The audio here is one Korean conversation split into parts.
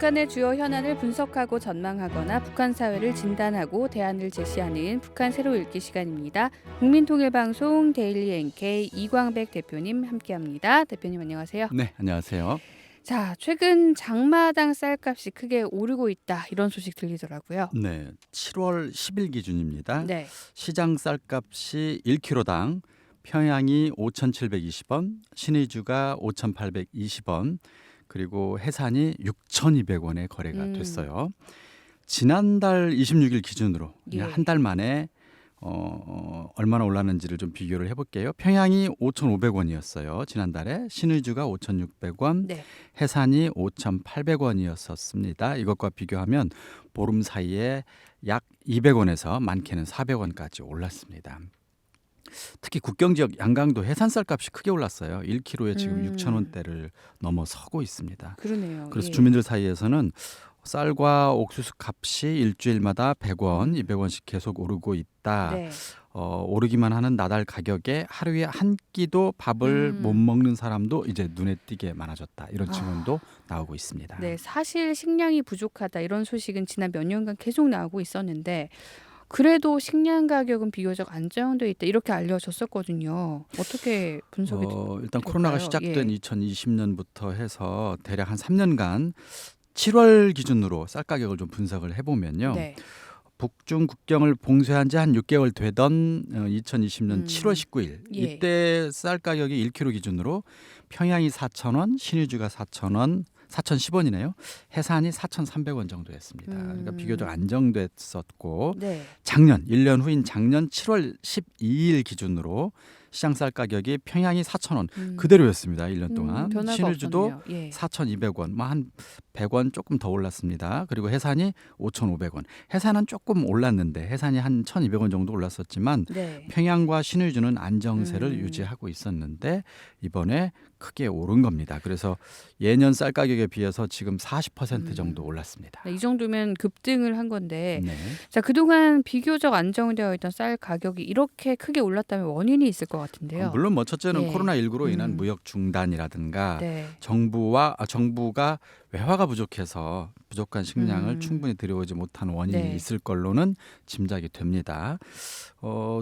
북한의 주요 현안을 분석하고 전망하거나 북한 사회를 진단하고 대안을 제시하는 북한 새로 읽기 시간입니다. 국민통일방송 데일리 NK 이광백 대표님 함께합니다. 대표님 안녕하세요. 네, 안녕하세요. 자, 최근 장마당 쌀값이 크게 오르고 있다 이런 소식 들리더라고요. 네, 7월 10일 기준입니다. 네. 시장 쌀값이 1kg당 평양이 5,720원, 신의주가 5,820원, 그리고 해산이 6,200원에 거래가 됐어요. 지난달 26일 기준으로 예. 한 달 만에 얼마나 올랐는지를 좀 비교를 해볼게요. 평양이 5,500원이었어요. 지난달에 신의주가 5,600원, 네. 해산이 5,800원이었었습니다. 이것과 비교하면 보름 사이에 약 200원에서 많게는 400원까지 올랐습니다. 특히 국경 지역 양강도 해산쌀 값이 크게 올랐어요. 1kg에 지금 6,000원대를 넘어서고 있습니다. 그러네요. 그래서 예. 주민들 사이에서는 쌀과 옥수수 값이 일주일마다 100원, 200원씩 계속 오르고 있다. 네. 오르기만 하는 나달 가격에 하루에 한 끼도 밥을 못 먹는 사람도 이제 눈에 띄게 많아졌다. 이런 증언도 나오고 있습니다. 네, 사실 식량이 부족하다 이런 소식은 지난 몇 년간 계속 나오고 있었는데 그래도 식량 가격은 비교적 안정돼 있다 이렇게 알려졌었거든요. 어떻게 분석이 일단 코로나가 될까요? 시작된 예. 2020년부터 해서 대략 한 3년간 7월 기준으로 쌀 가격을 좀 분석을 해보면요. 네. 북중 국경을 봉쇄한 지 한 6개월 되던 2020년 7월 19일 예. 이때 쌀 가격이 1kg 기준으로 평양이 4,000원, 신의주가 4,000원, 4,010원이네요. 해산이 4,300원 정도였습니다. 그러니까 비교적 안정됐었고 네. 작년 1년 후인 작년 7월 12일 기준으로 시장 쌀 가격이 평양이 4,000원 그대로였습니다. 1년 동안. 변화가 신의주도 없었네요. 예. 4,200원, 뭐 한 100원 조금 더 올랐습니다. 그리고 해산이 5,500원. 해산은 조금 올랐는데 해산이 한 1,200원 정도 올랐었지만 네. 평양과 신의주는 안정세를 유지하고 있었는데 이번에 크게 오른 겁니다. 그래서 예년 쌀 가격에 비해서 지금 40% 정도 올랐습니다. 네, 이 정도면 급등을 한 건데 네. 자, 그동안 비교적 안정되어 있던 쌀 가격이 이렇게 크게 올랐다면 원인이 있을 것 같은데요. 물론 뭐 첫째는 예. 코로나19로 인한 무역 중단이라든가 네. 정부가 외화가 부족해서 부족한 식량을 음. 충분히 들여오지 못한 원인이 네. 있을 걸로는 짐작이 됩니다.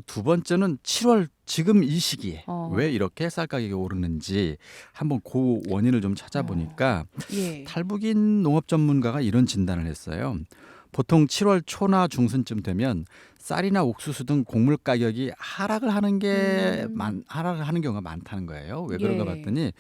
두 번째는 7월 지금 이 시기에 왜 이렇게 쌀 가격이 오르는지 한번 그 원인을 좀 찾아보니까 예. 탈북인 농업 전문가가 이런 진단을 했어요. 보통 7월 초나 중순쯤 되면 쌀이나 옥수수 등 곡물 가격이 하락을 하는 경우가 많다는 거예요. 왜 그런가 예. 봤더니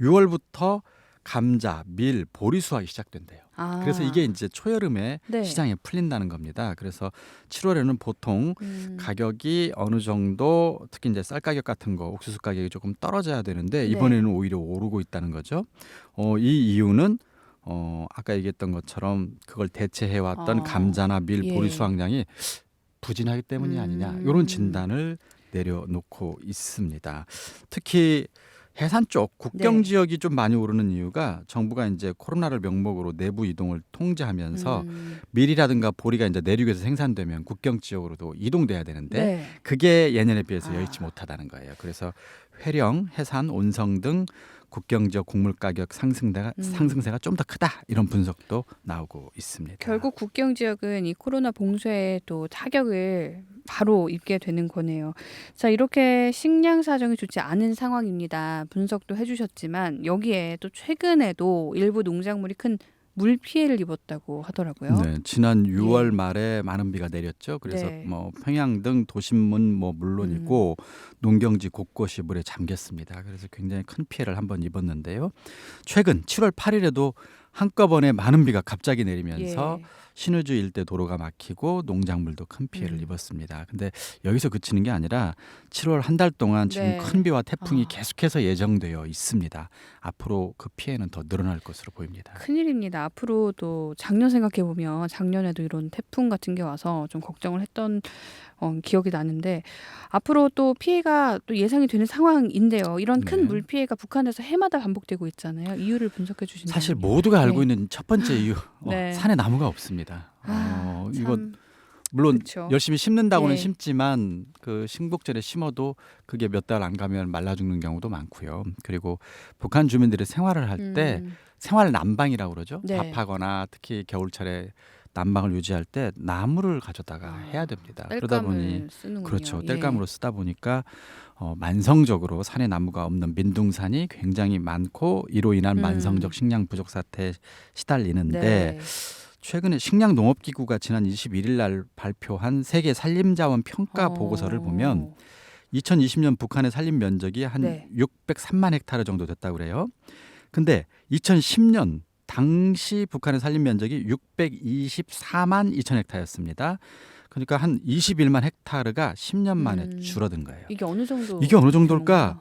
6월부터 감자, 밀, 보리 수확이 시작된대요. 아. 그래서 이게 이제 초여름에 네. 시장에 풀린다는 겁니다. 그래서 7월에는 보통 가격이 어느 정도 특히 이제 쌀 가격 같은 거, 옥수수 가격이 조금 떨어져야 되는데 이번에는 오히려 오르고 있다는 거죠. 이 이유는 아까 얘기했던 것처럼 그걸 대체해왔던 감자나 밀, 예. 보리 수확량이 부진하기 때문이 아니냐 이런 진단을 내려놓고 있습니다. 특히 해산 쪽 국경 네. 지역이 좀 많이 오르는 이유가 정부가 이제 코로나를 명목으로 내부 이동을 통제하면서 밀이라든가 보리가 이제 내륙에서 생산되면 국경 지역으로도 이동돼야 되는데 네. 그게 예년에 비해서 여의치 못하다는 거예요. 그래서 회령, 해산, 온성 등 국경 지역 곡물 가격 상승세가 좀 더 크다 이런 분석도 나오고 있습니다. 결국 국경 지역은 이 코로나 봉쇄에 또 타격을 바로 입게 되는 거네요. 자, 이렇게 식량 사정이 좋지 않은 상황입니다. 분석도 해주셨지만 여기에 또 최근에도 일부 농작물이 큰 물 피해를 입었다고 하더라고요. 네, 지난 6월 말에 많은 비가 내렸죠. 그래서 네. 뭐 평양 등 도심문 뭐 물론이고 농경지 곳곳이 물에 잠겼습니다. 그래서 굉장히 큰 피해를 한번 입었는데요. 최근 7월 8일에도 한꺼번에 많은 비가 갑자기 내리면서 예. 신의주 일대 도로가 막히고 농작물도 큰 피해를 입었습니다. 근데 여기서 그치는 게 아니라 7월 한 달 동안 지금 네. 큰 비와 태풍이 계속해서 예정되어 있습니다. 앞으로 그 피해는 더 늘어날 것으로 보입니다. 큰일입니다. 앞으로도 작년 생각해 보면 작년에도 이런 태풍 같은 게 와서 좀 걱정을 했던 기억이 나는데 앞으로 또 피해가 또 예상이 되는 상황인데요. 이런 큰 네. 물 피해가 북한에서 해마다 반복되고 있잖아요. 이유를 분석해 주신다면. 사실 모두가 알고 네. 있는 첫 번째 이유 네. 산에 나무가 없습니다. 참. 이거 물론 그쵸. 열심히 심는다고는 예. 심지만 그 심곡전에 심어도 그게 몇 달 안 가면 말라 죽는 경우도 많고요. 그리고 북한 주민들이 생활을 할 때 음. 생활 난방이라고 그러죠. 네. 밥하거나 특히 겨울철에 난방을 유지할 때 나무를 가져다가 해야 됩니다. 그러다 보니 땔감을 쓰는군요. 그렇죠. 예. 땔감으로 쓰다 보니까 만성적으로 산에 나무가 없는 민둥산이 굉장히 많고 이로 인한 만성적 식량 부족 사태에 시달리는데 네. 최근에 식량농업기구가 지난 21일 날 발표한 세계 산림자원 평가 보고서를 보면 2020년 북한의 산림 면적이 한 네. 603만 헥타르 정도 됐다고 그래요. 근데 2010년 당시 북한의 산림 면적이 624만 2천 헥타였습니다. 그러니까 한 21만 헥타르가 10년 만에 줄어든 거예요. 이게 어느 정도 이게 어느 정도일까? 규모인가요?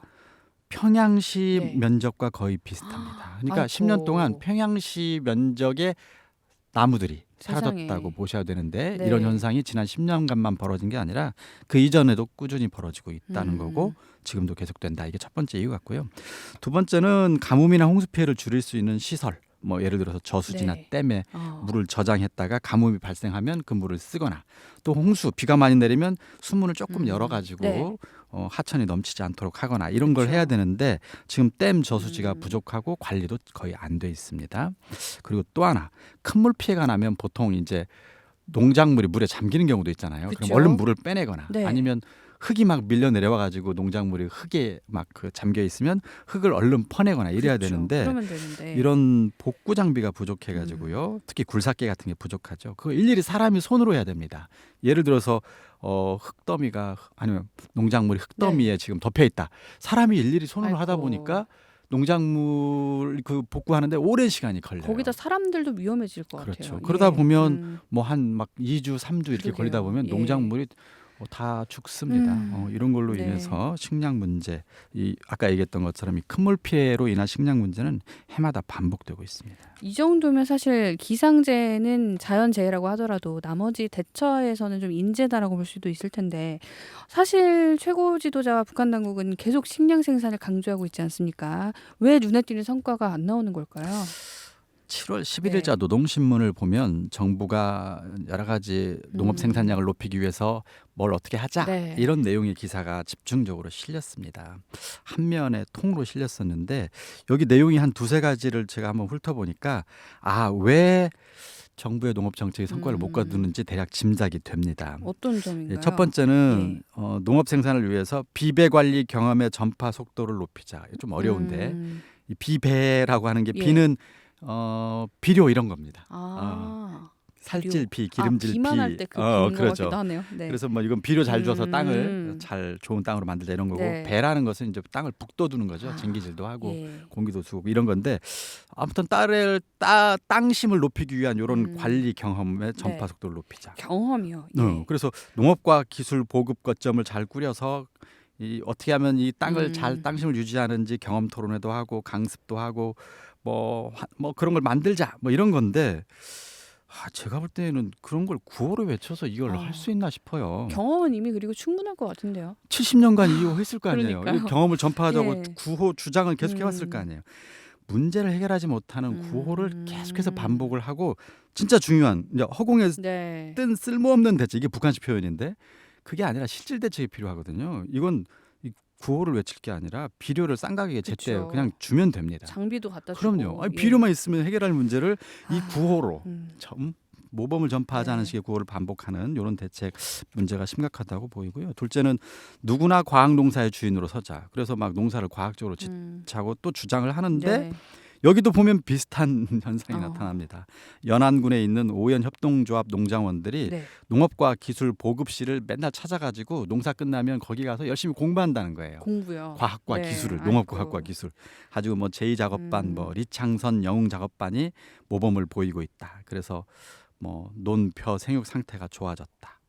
평양시 네. 면적과 거의 비슷합니다. 그러니까 아이고. 10년 동안 평양시 면적의 나무들이 세상에. 사라졌다고 보셔야 되는데 네. 이런 현상이 지난 10년간만 벌어진 게 아니라 그 이전에도 꾸준히 벌어지고 있다는 거고 지금도 계속된다. 이게 첫 번째 이유 같고요. 두 번째는 가뭄이나 홍수 피해를 줄일 수 있는 시설, 뭐 예를 들어서 저수지나 네. 댐에 물을 저장했다가 가뭄이 발생하면 그 물을 쓰거나 또 홍수, 비가 많이 내리면 수문을 조금 열어가지고 네. 하천이 넘치지 않도록 하거나 이런 걸 그렇죠. 해야 되는데 지금 댐 저수지가 부족하고 관리도 거의 안 돼 있습니다. 그리고 또 하나 큰 물 피해가 나면 보통 이제 농작물이 물에 잠기는 경우도 있잖아요. 그쵸. 그럼 얼른 물을 빼내거나 네. 아니면 흙이 막 밀려 내려와 가지고 농작물이 흙에 막 그 잠겨 있으면 흙을 얼른 퍼내거나 이래야 그렇죠. 되는데 그러면 되는데. 이런 복구 장비가 부족해 가지고요. 특히 굴삭기 같은 게 부족하죠. 그거 일일이 사람이 손으로 해야 됩니다. 예를 들어서 흙더미가 아니면 농작물이 흙더미에 지금 덮여 있다. 사람이 일일이 손으로 하다 아이고. 보니까 농작물 그 복구하는데 오랜 시간이 걸려요. 거기다 사람들도 위험해질 것 그렇죠. 같아요. 그러다 예. 보면 뭐 한 막 2주, 3주 이렇게 그러게요. 걸리다 보면 예. 농작물이 다 죽습니다. 이런 걸로 네. 인해서 식량 문제, 이 아까 얘기했던 것처럼 이 큰 물 피해로 인한 식량 문제는 해마다 반복되고 있습니다. 이 정도면 사실 기상재해는 자연재해라고 하더라도 나머지 대처에서는 좀 인재다라고 볼 수도 있을 텐데 사실 최고 지도자와 북한 당국은 계속 식량 생산을 강조하고 있지 않습니까? 왜 눈에 띄는 성과가 안 나오는 걸까요? 7월 11일자 노동신문을 보면 정부가 여러 가지 농업 생산량을 높이기 위해서 뭘 어떻게 하자 네. 이런 내용의 기사가 집중적으로 실렸습니다. 한 면에 통으로 실렸었는데 여기 내용이 한 두세 가지를 제가 한번 훑어보니까 왜 정부의 농업 정책이 성과를 못 거두는지 대략 짐작이 됩니다. 어떤 점인가요? 첫 번째는 농업 생산을 위해서 비배 관리 경험의 전파 속도를 높이자. 좀 어려운데 이 비배라고 하는 게 예. 비는 비료 이런 겁니다. 살찔 비, 기름질 비만 비. 할 때 그 비인 것 그렇죠. 같기도 하네요. 네. 그래서 뭐 이건 비료 잘 줘서 땅을 음. 잘 좋은 땅으로 만들자 이런 거고 네. 배라는 것은 이제 땅을 북돋우는 거죠. 쟁기질도 하고 예. 공기도 주고 이런 건데 아무튼 땅심을 높이기 위한 이런 관리 경험의 전파 네. 속도를 높이자. 경험이요. 예. 그래서 농업과 기술 보급 거점을 잘 꾸려서 어떻게 하면 이 땅을 잘 땅심을 유지하는지 경험 토론회도 하고 강습도 하고 뭐 그런 걸 만들자 뭐 이런 건데 제가 볼 때는 그런 걸 구호로 외쳐서 이걸 할 수 있나 싶어요. 경험은 이미 그리고 충분할 것 같은데요. 70년간 이어했을 거 아니에요. 그러니까요. 이 경험을 전파하자고 예. 구호 주장을 계속 해왔을 거 아니에요. 문제를 해결하지 못하는 구호를 계속해서 반복을 하고 진짜 중요한 이제 허공에 네. 뜬 쓸모없는 대책 이게 북한식 표현인데 그게 아니라 실질 대책이 필요하거든요. 이건 이 구호를 외칠 게 아니라 비료를 싼 가격에 제때 그쵸. 그냥 주면 됩니다. 장비도 갖다 주고. 그럼요. 예. 비료만 있으면 해결할 문제를 이 구호로 음. 모범을 전파하자는 네. 식의 구호를 반복하는 이런 대책 문제가 심각하다고 보이고요. 둘째는 누구나 과학 농사의 주인으로 서자. 그래서 막 농사를 과학적으로 짓자고 또 주장을 하는데 네. 여기도 보면 비슷한 현상이 어. 나타납니다. 연안군에 있는 오연 협동조합 농장원들이 네. 농업과 기술 보급실을 맨날 찾아가지고 농사 끝나면 거기 가서 열심히 공부한다는 거예요. 공부요. 과학과 네. 기술을 아이고. 농업과학과 기술 가지고 뭐 제2작업반 뭐 리창선 영웅 작업반이 모범을 보이고 있다. 그래서 뭐 논벼 생육 상태가 좋아졌다.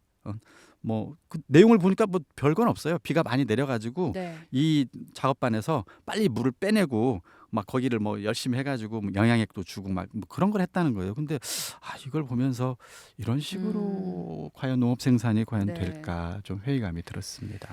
그 내용을 보니까 뭐 별건 없어요. 비가 많이 내려가지고 네. 이 작업반에서 빨리 물을 빼내고 막 거기를 뭐 열심히 해가지고 뭐 영양액도 주고 막 뭐 그런 걸 했다는 거예요. 근데 이걸 보면서 이런 식으로 과연 농업 생산이 과연 네. 될까 좀 회의감이 들었습니다.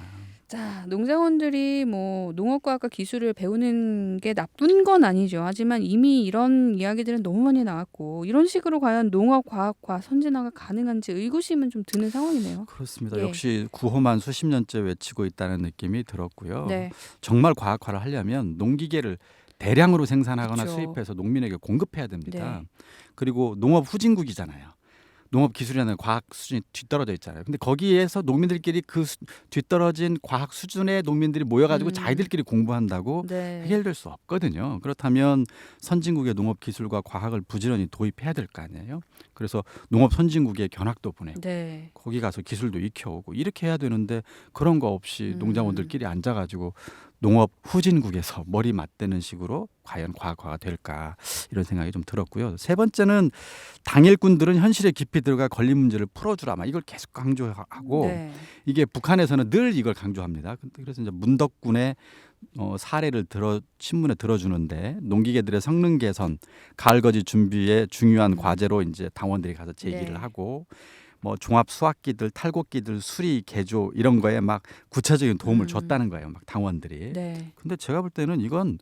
자, 농장원들이 뭐 농업과학과 기술을 배우는 게 나쁜 건 아니죠. 하지만 이미 이런 이야기들은 너무 많이 나왔고 이런 식으로 과연 농업과학과 선진화가 가능한지 의구심은 좀 드는 상황이네요. 그렇습니다. 예. 역시 구호만 수십 년째 외치고 있다는 느낌이 들었고요. 네. 정말 과학화를 하려면 농기계를 대량으로 생산하거나 그쵸. 수입해서 농민에게 공급해야 됩니다. 네. 그리고 농업 후진국이잖아요. 농업 기술이라는 과학 수준이 뒤떨어져 있잖아요. 근데 거기에서 농민들끼리 그 뒤떨어진 과학 수준의 농민들이 모여가지고 음. 자기들끼리 공부한다고 네. 해결될 수 없거든요. 그렇다면 선진국의 농업 기술과 과학을 부지런히 도입해야 될 거 아니에요. 그래서 농업 선진국에 견학도 보내고 네. 거기 가서 기술도 익혀오고 이렇게 해야 되는데 그런 거 없이 음. 농장원들끼리 앉아가지고 농업 후진국에서 머리 맞대는 식으로 과연 과학화가 될까 이런 생각이 좀 들었고요. 세 번째는 당일꾼들은 현실에 깊이 들어가 권리 문제를 풀어주라 막 이걸 계속 강조하고 네. 이게 북한에서는 늘 이걸 강조합니다. 그래서 이제 문덕군의 사례를 신문에 들어주는데 농기계들의 성능 개선, 가을거지 준비에 중요한 과제로 이제 당원들이 가서 제기를 네. 하고 뭐 종합 수확기들, 탈곡기들 수리, 개조 이런 거에 막 구체적인 도움을 줬다는 거예요. 막 당원들이. 네. 근데 제가 볼 때는 이건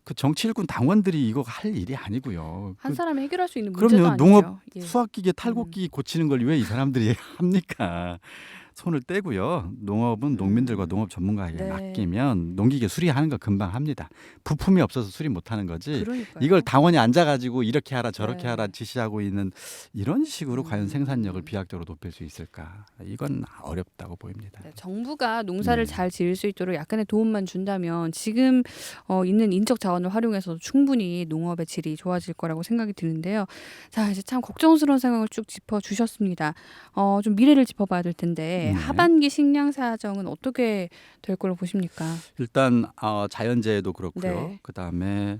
그 정치 일꾼 당원들이 이거 할 일이 아니고요. 한 사람이 해결할 수 있는 문제도 그럼요. 아니죠. 농업 예. 수확기계, 탈곡기 고치는 걸 왜 이 사람들이 합니까? 손을 떼고요. 농업은 농민들과 농업 전문가에게 네. 맡기면 농기계 수리하는 거 금방 합니다. 부품이 없어서 수리 못하는 거지. 그러니까요. 이걸 당원이 앉아가지고 이렇게 하라 저렇게 네. 하라 지시하고 있는 이런 식으로 과연 생산력을 비약적으로 높일 수 있을까? 이건 어렵다고 보입니다. 네, 정부가 농사를 네. 잘 지을 수 있도록 약간의 도움만 준다면 지금 있는 인적 자원을 활용해서 충분히 농업의 질이 좋아질 거라고 생각이 드는데요. 자, 이제 참 걱정스러운 상황을 쭉 짚어주셨습니다. 좀 미래를 짚어봐야 될 텐데 네. 하반기 식량 사정은 어떻게 될 걸로 보십니까? 일단 자연재해도 그렇고요. 네. 그다음에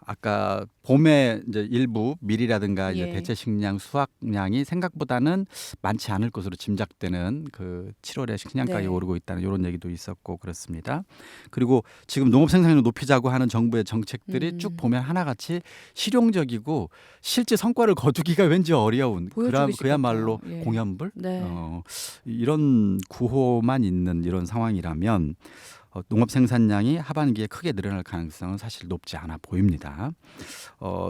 아까 봄에 이제 일부 밀이라든가 이제 예. 대체 식량 수확량이 생각보다는 많지 않을 것으로 짐작되는 그 7월에 식량 가격이 네. 오르고 있다는 이런 얘기도 있었고 그렇습니다. 그리고 지금 농업 생산량을 높이자고 하는 정부의 정책들이 쭉 보면 하나같이 실용적이고 실제 성과를 거두기가 왠지 어려운 보여주기 쉽겠다. 그야말로 예. 공연불 네. 이런 구호만 있는 이런 상황이라면 농업 생산량이 하반기에 크게 늘어날 가능성은 사실 높지 않아 보입니다.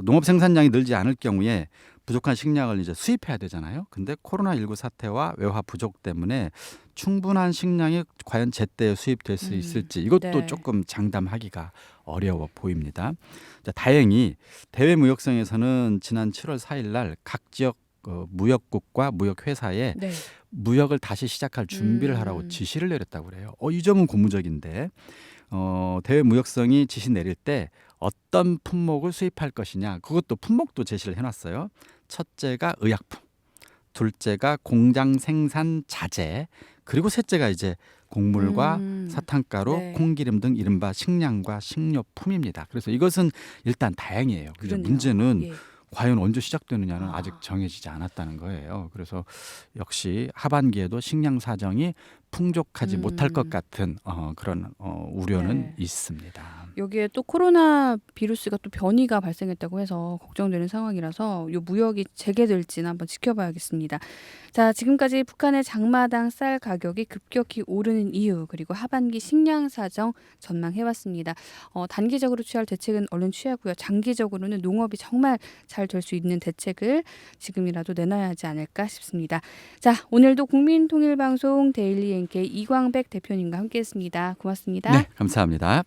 농업 생산량이 늘지 않을 경우에 부족한 식량을 이제 수입해야 되잖아요. 근데 코로나19 사태와 외화 부족 때문에 충분한 식량이 과연 제때 수입될 수 있을지 이것도 네. 조금 장담하기가 어려워 보입니다. 자, 다행히 대외무역성에서는 지난 7월 4일 날 각 지역 무역국과 무역회사에 네. 무역을 다시 시작할 준비를 하라고 지시를 내렸다고 그래요. 이 점은 고무적인데 대외 무역성이 지시 내릴 때 어떤 품목을 수입할 것이냐 그것도 품목도 제시를 해놨어요. 첫째가 의약품, 둘째가 공장 생산 자재, 그리고 셋째가 이제 곡물과 사탕가루, 네. 콩기름 등 이른바 식량과 식료품입니다. 그래서 이것은 일단 다행이에요. 근데 그러네요. 문제는 예. 과연 언제 시작되느냐는 아직 정해지지 않았다는 거예요. 그래서 역시 하반기에도 식량 사정이 풍족하지 못할 것 같은 그런 우려는 네. 있습니다. 여기에 또 코로나 비루스가 또 변이가 발생했다고 해서 걱정되는 상황이라서 이 무역이 재개될지는 한번 지켜봐야겠습니다. 자, 지금까지 북한의 장마당 쌀 가격이 급격히 오르는 이유 그리고 하반기 식량 사정 전망해봤습니다. 단기적으로 취할 대책은 얼른 취하고요. 장기적으로는 농업이 정말 잘 될 수 있는 대책을 지금이라도 내놔야 하지 않을까 싶습니다. 자, 오늘도 국민통일방송 데일리 NK 이광백 대표님과 함께했습니다. 고맙습니다. 네, 감사합니다.